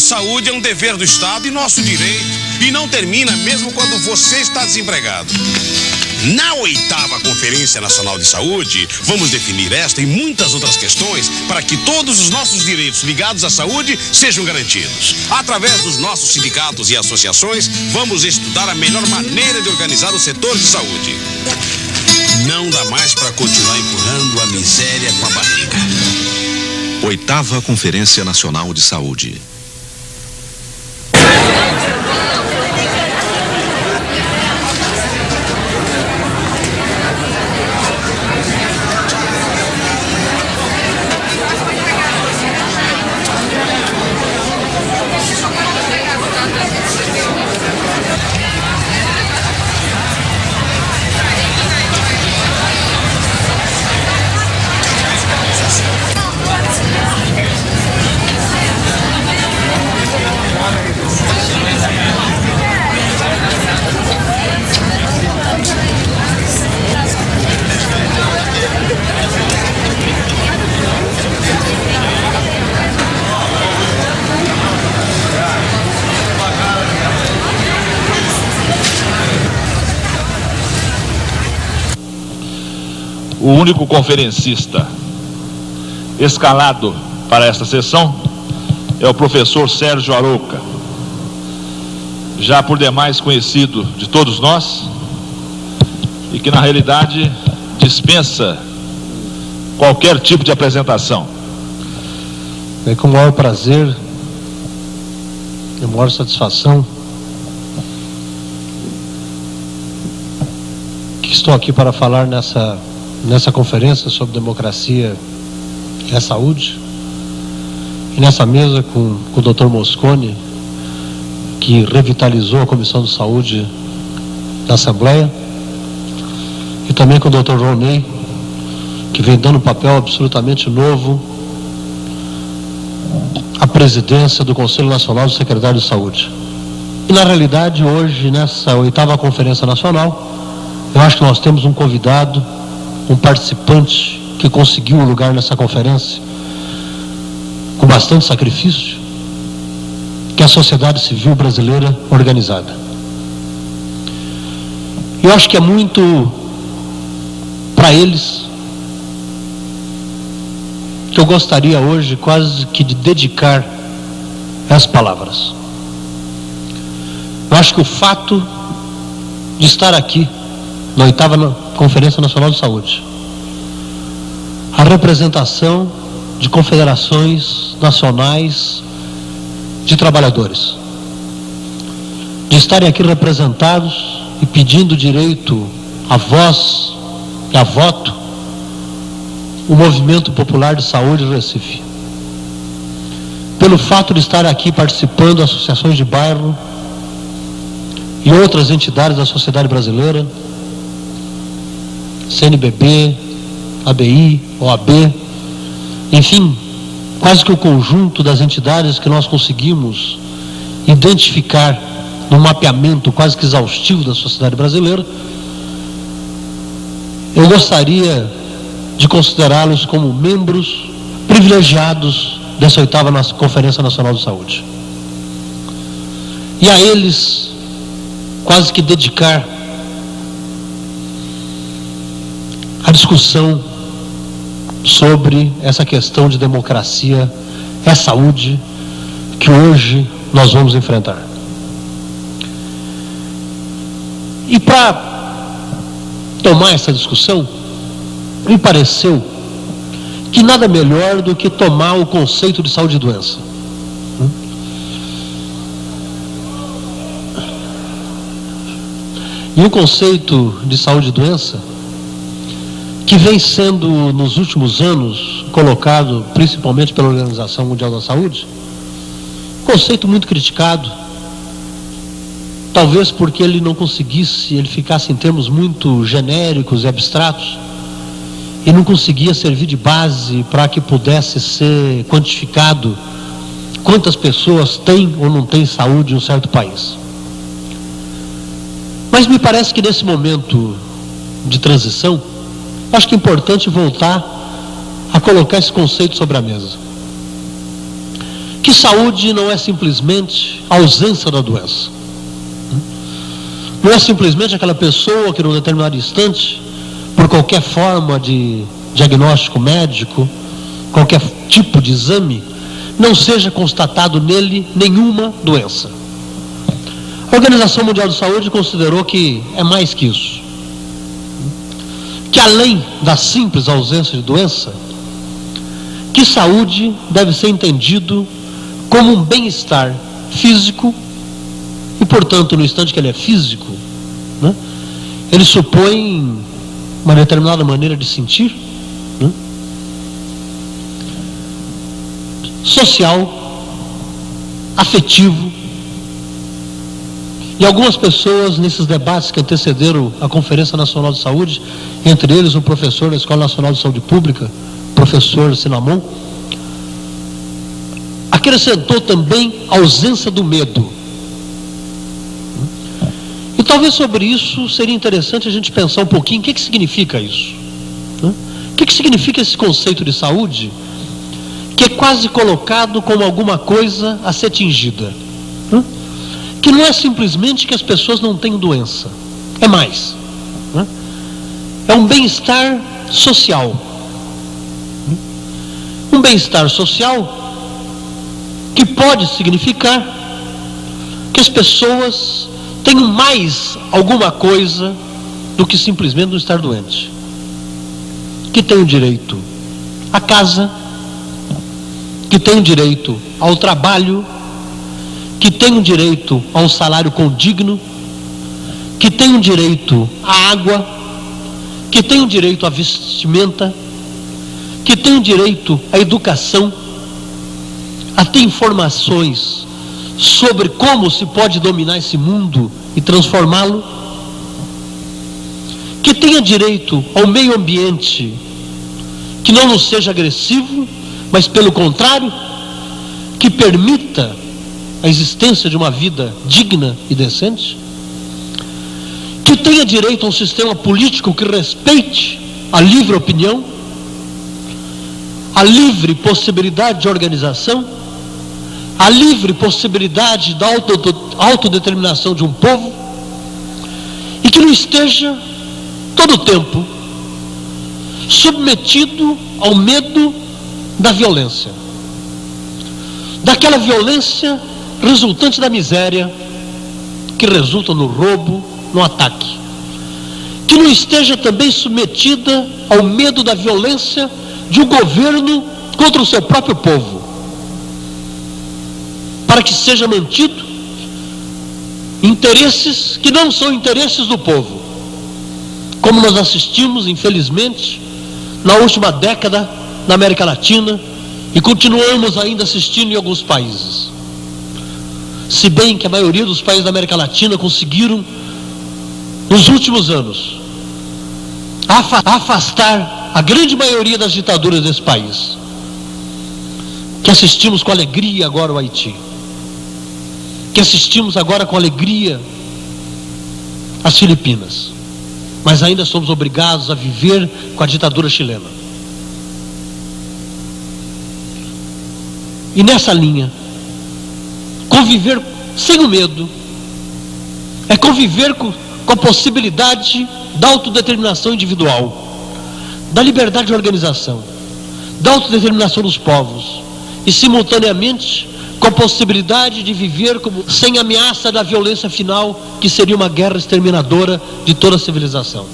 saúde é um dever do Estado e nosso direito. E não termina mesmo quando você está desempregado. Na 8ª Conferência Nacional de Saúde, vamos definir esta e muitas outras questões para que todos os nossos direitos ligados à saúde sejam garantidos. Através dos nossos sindicatos e associações, vamos estudar a melhor maneira de organizar o setor de saúde. Não dá mais para continuar empurrando a miséria com a barriga. 8ª Conferência Nacional de Saúde. O único conferencista escalado para esta sessão é o professor Sérgio Arouca, já por demais conhecido de todos nós e que na realidade dispensa qualquer tipo de apresentação. É com o maior prazer e a maior satisfação que estou aqui para falar nessa conferência sobre democracia e a saúde, e nessa mesa com o Dr. Mosconi, que revitalizou a Comissão de Saúde da Assembleia, e também com o Dr. Roney, que vem dando um papel absolutamente novo à presidência do Conselho Nacional do Secretário de Saúde. E na realidade hoje, nessa 8ª Conferência Nacional, eu acho que nós temos um convidado, um participante que conseguiu um lugar nessa conferência com bastante sacrifício, que é a sociedade civil brasileira organizada. Eu acho que é muito para eles que eu gostaria hoje quase que de dedicar as palavras. Eu acho que o fato de estar aqui na 8ª Conferência Nacional de Saúde, a representação de confederações nacionais de trabalhadores, de estarem aqui representados e pedindo direito à voz e a voto, o Movimento Popular de Saúde do Recife, pelo fato de estar aqui participando associações de bairro e outras entidades da sociedade brasileira, CNBB, ABI, OAB, enfim, quase que o conjunto das entidades que nós conseguimos identificar no mapeamento quase que exaustivo da sociedade brasileira. Eu gostaria de considerá-los como membros privilegiados dessa 8ª Conferência Nacional de Saúde. E a eles quase que dedicar a discussão sobre essa questão de democracia e saúde que hoje nós vamos enfrentar. E para tomar essa discussão, me pareceu que nada melhor do que tomar o conceito de saúde e doença. E o conceito de saúde e doença, que vem sendo nos últimos anos colocado principalmente pela Organização Mundial da Saúde, conceito muito criticado, talvez porque ele ficasse em termos muito genéricos e abstratos e não conseguia servir de base para que pudesse ser quantificado quantas pessoas têm ou não têm saúde em um certo país. Mas me parece que nesse momento de transição, acho que é importante voltar a colocar esse conceito sobre a mesa. que saúde não é simplesmente a ausência da doença. Não é simplesmente aquela pessoa que num determinado instante, por qualquer forma de diagnóstico médico, qualquer tipo de exame, não seja constatado nele nenhuma doença. A Organização Mundial de Saúde considerou que é mais que isso. Que além da simples ausência de doença, que saúde deve ser entendido como um bem-estar físico e, portanto, no instante que ele é físico, né, ele supõe uma determinada maneira de sentir, né, social, afetivo. E algumas pessoas, nesses debates que antecederam a Conferência Nacional de Saúde, entre eles o professor da Escola Nacional de Saúde Pública, professor Sinamon, acrescentou também a ausência do medo. E talvez sobre isso seria interessante a gente pensar um pouquinho o que significa isso. O que significa esse conceito de saúde que é quase colocado como alguma coisa a ser tingida. Que não é simplesmente que as pessoas não tenham doença, é mais. É um bem-estar social. Um bem-estar social que pode significar que as pessoas tenham mais alguma coisa do que simplesmente não estar doente. Que tenham direito à casa, que tenham direito ao trabalho, que tenham direito a um salário condigno, que tenham direito à água, que tenham direito à vestimenta, que tenham direito à educação, a ter informações sobre como se pode dominar esse mundo e transformá-lo, que tenha direito ao meio ambiente que não nos seja agressivo, mas pelo contrário, que permita a existência de uma vida digna e decente, que tenha direito a um sistema político que respeite a livre opinião, a livre possibilidade de organização, a livre possibilidade da autodeterminação de um povo, e que não esteja todo o tempo submetido ao medo da violência, daquela violência resultante da miséria que resulta no roubo, no ataque, que não esteja também submetida ao medo da violência de um governo contra o seu próprio povo, para que seja mantido interesses que não são interesses do povo, como nós assistimos, infelizmente, na última década na América Latina e continuamos ainda assistindo em alguns países. Se bem que a maioria dos países da América Latina conseguiram, nos últimos anos, afastar a grande maioria das ditaduras desse país, que assistimos com alegria agora o Haiti, que assistimos agora com alegria as Filipinas, mas ainda somos obrigados a viver com a ditadura chilena. E nessa linha, conviver sem o medo é conviver com a possibilidade da autodeterminação individual, da liberdade de organização, da autodeterminação dos povos e, simultaneamente, com a possibilidade de viver sem ameaça da violência final, que seria uma guerra exterminadora de toda a civilização.